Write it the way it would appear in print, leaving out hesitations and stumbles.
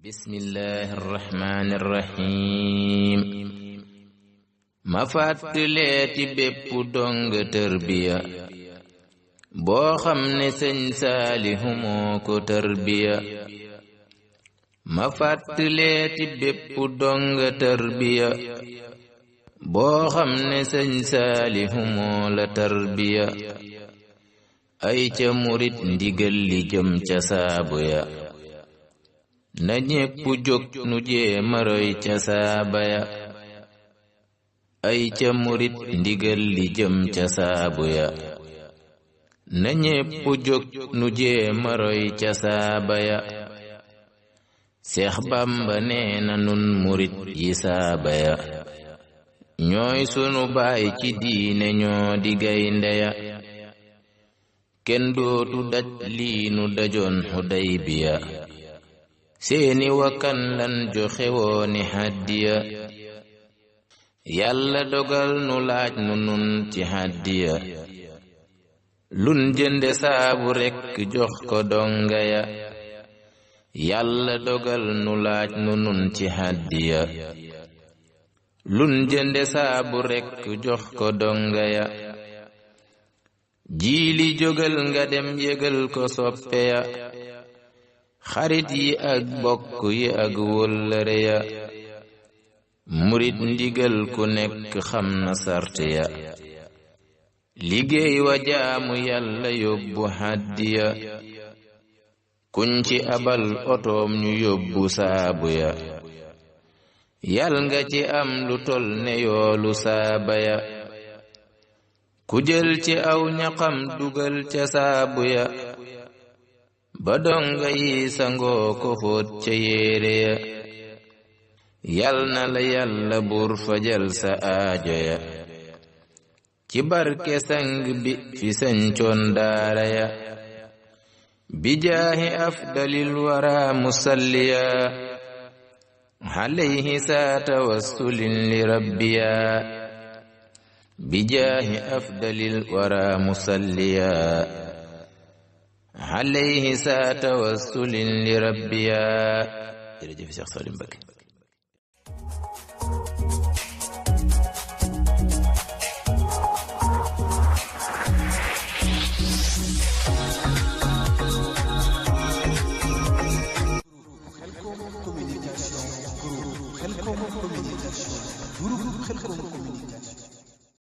bismillahi irrahmani irrahim ma fàttaleeti bépp dong tërbiya boo xam ne sëñ Saalihu moo ko tërbiya ma fàttaleeti bépp dong tërbiya boo xam ne sëñ Saalihu moo la tërbiya ay ca murit ndigal li jëm ca saabu ya na ñépp jóg nu jéema roy ca saaba ya ay ca murit ndigal li jëm ca saabu ya na ñépp jóg nu jéema roy ca saaba ya Seex Bamba nee na nun murit yi saaba ya ñooy sunu baay ci diine ñoo di gaynde ya kenn dootu daj lii nu dajoon Xudaybiya seeni wakkan lan joxe wooni hàddiya yàlla dogal nu laaj nu nun ci hàddiya lun jënde saabu rekk jox ko donga ya yàlla dogal nu laaj nu nun ci hàddiya lun jënde saabu rekk jox ko donga ya jiili jógal nga dem yëgal ko soppe ya xarit yi ak bokk yi ak wóllëre ya murit ndigal ku nekk xam na sart ya liggéey wa jaamu yàlla yóbbu hàddiya kuñ ci abal otoom ñu yóbbu saabu ya yal nga ci am lu tol ne yoolu saaba ya ku jël ci aw ñaqam dugal ca saabu ya ba donga yi sangoo ko fóot ca yéere ya yal na la yàlla buur fajal sa aajo ya ci barke sang bi fi sañcoon daara ya bi jaahi afdalil wara musalliya alayhi saa tawassulin li rabbiya bi jaahi afdalil wara musalliya alayhi saa tawassulin li rabbiya jërëjëf Seex Saaliu Mbakke